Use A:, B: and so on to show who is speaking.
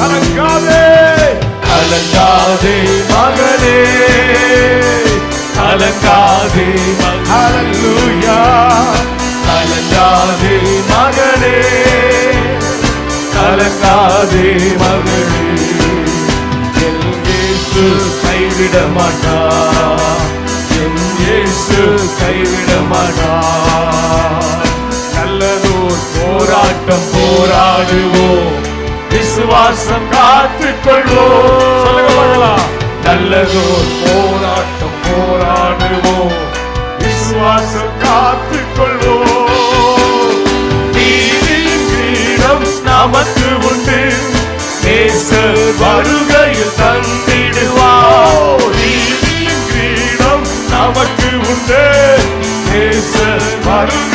A: கலங்காதே கலங்காதே மகனே, கலங்காதே ஹல்லேலூயா, கலங்காதே மகனே, கலங்காதே மகனே, என் இயேசு கைவிட மாட்டார், என் இயேசு கைவிட மாட்டார். நல்லதோர் போராட்டம் போராடுவோம், விசுவாசம் காத்துக்கொள்வோம். சொல்லுங்க பார்க்கலாம். நல்லதோர் போராட்டம் போராடுவோம், விசுவாசம் காத்துக்கொள்வோம். நீதியின் கிரீடம் நமக்கு உண்டு, நேசர் வருகையில் தந்திடுவார். நீதியின் கிரீடம் நமக்கு உண்டு, நேசர் வருகை